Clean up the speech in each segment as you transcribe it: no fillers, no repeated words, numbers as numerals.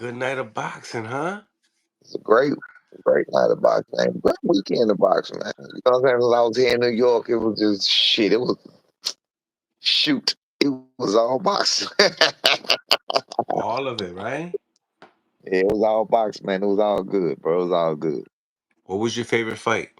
good night of boxing, huh? It's a great night of boxing, man. Great weekend of boxing, man. You know what I'm saying? When I was here in New York, it was just shit. It was shoot. It was all boxing. All of it, right? Yeah, it was all boxing, man. It was all good, bro. It was all good. What was your favorite fight?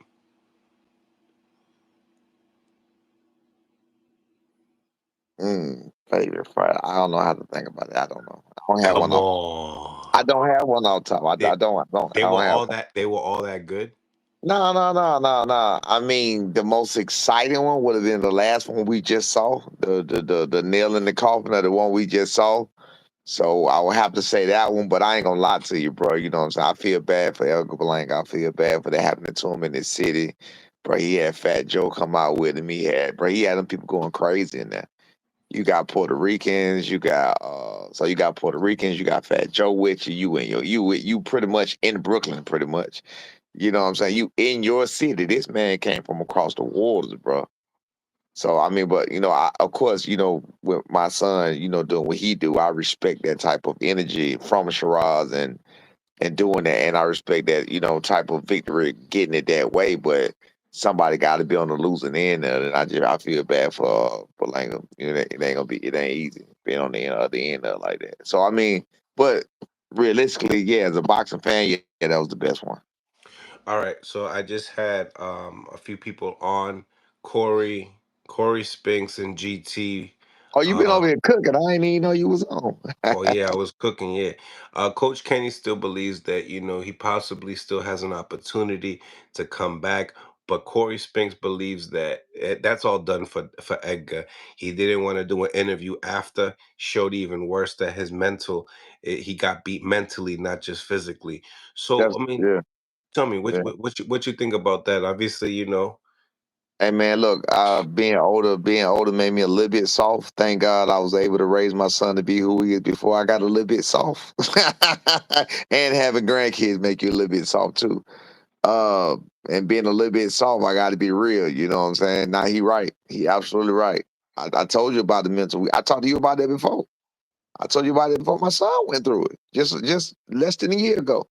Favorite fight. I don't know how to think about it. I don't know. I don't have one Come off. on. I don't have one off top. They I they were don't have all one. that they were all that good. No, no, no, no, no. I mean, the most exciting one would have been the last one we just saw, the nail in the coffin of the one we just saw. So I would have to say that one, but I ain't gonna lie to you, bro. You know what I'm saying? I feel bad for Edgar Berlenga. I feel bad for that happening to him in this city. Bro, he had Fat Joe come out with him. He had them people going crazy in there. You got Puerto Ricans, you got Puerto Ricans, you got Fat Joe with you, you pretty much in Brooklyn, pretty much. You know what I'm saying? You in your city. This man came from across the waters, bro. So I mean, but of course, with my son, doing what he do, I respect that type of energy from Shiraz and doing that, and I respect that type of victory, getting it that way. But somebody got to be on the losing end of it, and I feel bad for Langham. It ain't easy being on the other end of it like that. So I mean, but realistically, yeah, as a boxing fan, yeah, that was the best one. All right, so I just had a few people on Corey, Corey Spinks and GT. Oh, you been Uh, over here cooking? I ain't even know you was on. oh yeah, I was cooking. Yeah, Coach Kenny still believes that he possibly still has an opportunity to come back, but Corey Spinks believes that that's all done for Edgar. He didn't want to do an interview after. Showed even worse that his mental, he got beat mentally, not just physically. So That's I mean, yeah, tell me yeah. what you think about that? Obviously, Hey man, look, being older made me a little bit soft. Thank God I was able to raise my son to be who he is before I got a little bit soft. And having grandkids make you a little bit soft too. Uh, and being a little bit soft, I got to be real. You know what I'm saying? Now he right. He absolutely right. I told you about the mental. I talked to you about that before. I told you about it before my son went through it. Just less than a year ago.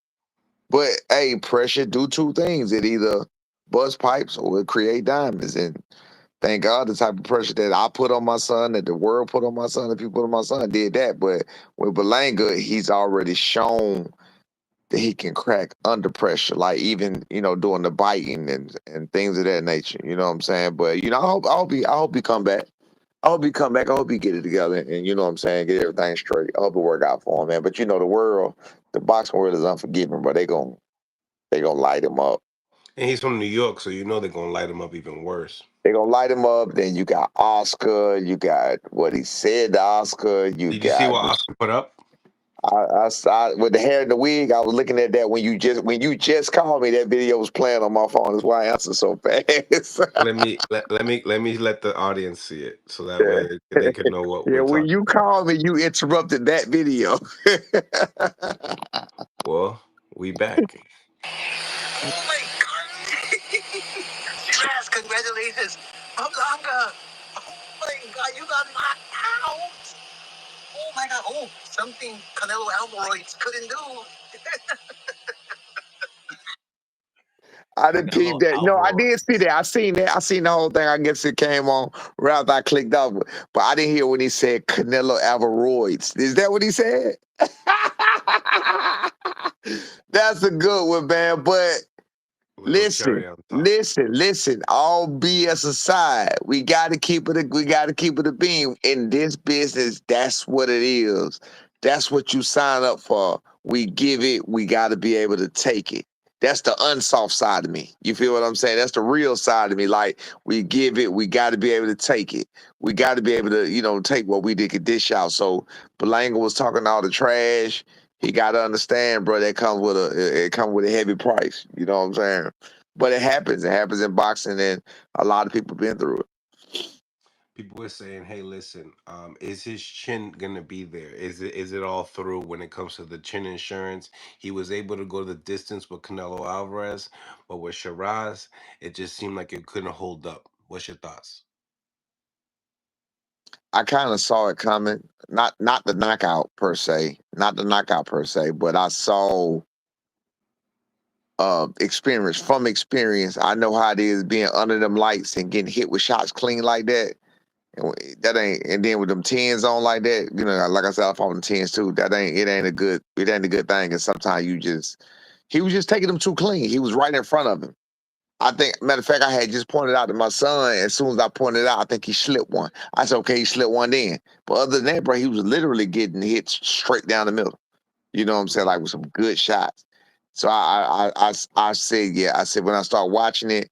But hey, pressure do two things. It either bust pipes or it create diamonds. And thank God the type of pressure that I put on my son, that the world put on my son, that people put on my son did that. But with Berlanga, he's already shown that he can crack under pressure, like even, doing the biting and things of that nature. You know what I'm saying? But I hope he come back. I hope he come back. I hope he get it together and you know what I'm saying, get everything straight. I hope it work out for him, man. But the boxing world is unforgiving, but they gonna light him up. and he's from New York, so they're gonna light him up even worse. They gonna light him up. Then you got Oscar. You got what he said to Oscar. You Did you see got what Oscar put up? with the hair and the wig. I was looking at that when you just called me. That video was playing on my phone. That's why I answered so fast. Let me let the audience see it so that way they can know what Yeah, we're when talking you about. called me, you interrupted that video. Well, we back. Oh my God. Sheeraz, congratulations. Berlenga. Oh my God, you got knocked out. Oh my God. Oh, something Canelo Alvarez couldn't do. I didn't peep Canelo that. No, I did Alvarez. see that. I seen that. I seen the whole thing. I guess it came on right after I clicked off. But I didn't hear when he said Canelo Alvarez. Is that what he said? That's a good one, man. But Little listen, cherry on top. listen. All BS aside, we got to keep it. We got to keep it a beam in this business. That's what it is. That's what you sign up for. We give it. We got to be able to take it. That's the unsoft side of me. You feel what I'm saying? That's the real side of me. Like we give it. We got to be able to take it. We got to be able to, take what we did could dish out. So Belanga was talking all the trash. He got to understand, bro. That comes with a heavy price. You know what I'm saying? But it happens. It happens in boxing, and a lot of people been through it. People were saying, "Hey, listen, is his chin gonna be there? Is it all through when it comes to the chin insurance? He was able to go the distance with Canelo Alvarez, but with Shiraz, it just seemed like it couldn't hold up. What's your thoughts?" I kind of saw it coming. Not the knockout per se, not the knockout per se, but I saw experience from experience. I know how it is being under them lights and getting hit with shots clean like that. That ain't, and then with them tens on like that, you know, like I said, I fought on tens too. It ain't a good thing. And sometimes he was just taking them too clean. He was right in front of him. I think, matter of fact, I had just pointed out to my son. As soon as I pointed it out, I think he slipped one. I said, okay, he slipped one in. But other than that, bro, he was literally getting hit straight down the middle. You know what I'm saying? Like with some good shots. So I said, yeah, I said when I start watching it,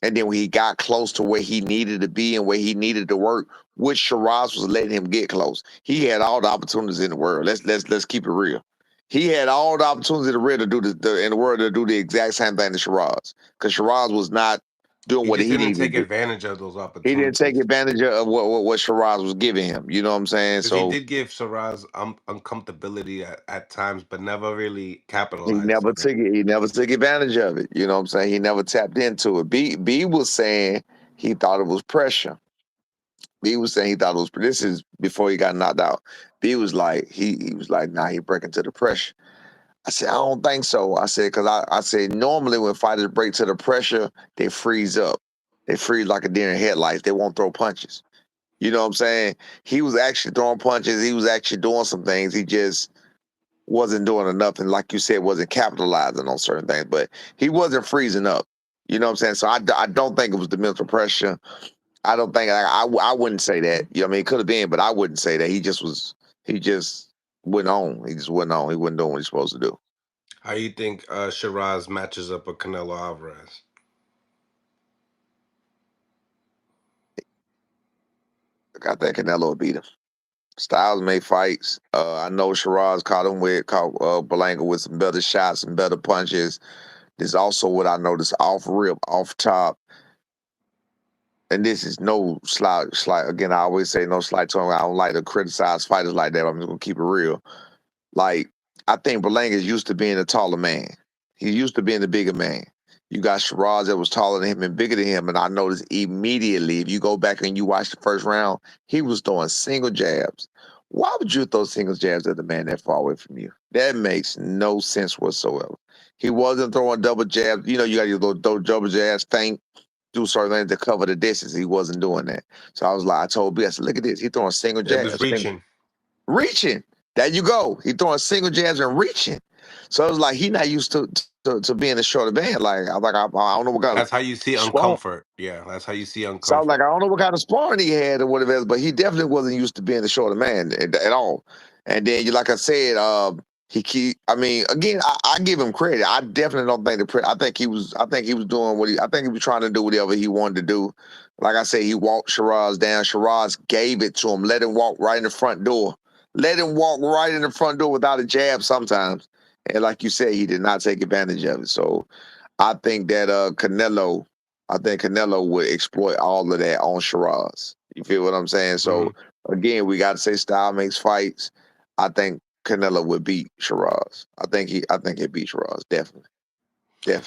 and then when he got close to where he needed to be and where he needed to work, which Sheeraz was letting him get close. He had all the opportunities in the world. Let's keep it real. He had all the opportunities in the world to do in the world to do the exact same thing to Sheeraz, because Sheeraz was not doing He what just he didn't needed take to do. advantage of those He didn't take opportunities. advantage of what Shiraz was giving him. You know what I'm saying? Because he So did give Shiraz uncomfortability at times, but never really he capitalized never on it. took it. He never took advantage of it. You know what I'm saying? He never tapped into it. B was saying he thought it was pressure. B was saying he thought it was. This is before he got knocked out. B was like he was like, nah, he breaking to the pressure. I said, I don't think so. I said, because I said normally when fighters break to the pressure, they freeze up. They freeze like a deer in headlights. They won't throw punches. You know what I'm saying? He was actually throwing punches. He was actually doing some things. He just wasn't doing enough. And like you said, wasn't capitalizing on certain things. But he wasn't freezing up. You know what I'm saying? So I don't think it was the mental pressure. I don't think I wouldn't say that. You know what I mean? It could have been, but I wouldn't say that. He just went on. He just went on. He wasn't doing what he's supposed to do. How you think Shiraz matches up with Canelo Alvarez? I think Canelo beat him. Styles made fights. I know Shiraz caught Berlenga with some better shots and better punches. There's also what I noticed off rip, off top, and this is no slight. Again, I always say no slight to him. I don't like to criticize fighters like that. I'm just gonna keep it real. Like, I think Berlanga is used to being a taller man. He's used to being the bigger man. You got Shiraz that was taller than him and bigger than him, and I noticed immediately, if you go back and you watch the first round, he was throwing single jabs. Why would you throw single jabs at the man that far away from you? That makes no sense whatsoever. He wasn't throwing double jabs. You know, you got your little double jabs, feint, do certain things to cover the distance. He wasn't doing that. So I was like, I told B, I said, look at this. He throwing single It was jabs, reaching. reaching. There you go. He throwing single jabs and reaching. So it was like he not used to being a shorter man. Like I was like, I don't know what kind of That's how you see sparring. uncomfort. Yeah, that's how you see So I was like, uncomfort. I don't know what kind of sparring he had or whatever, but he definitely wasn't used to being a shorter man at all. And then you like I said, he keep. I mean, again, I give him credit. I definitely don't think I think he was. I think he was doing what he. I think he was trying to do whatever he wanted to do. Like I said, he walked Shiraz down. Shiraz gave it to him. Let him walk right in the front door. Let him walk right in the front door without a jab sometimes. And like you said, he did not take advantage of it. So I think that I think Canelo would exploit all of that on Shiraz. You feel what I'm saying? Hmm. So again, we got to say style makes fights. I think Canelo would beat Shiraz. I think he beat Shiraz definitely, definitely.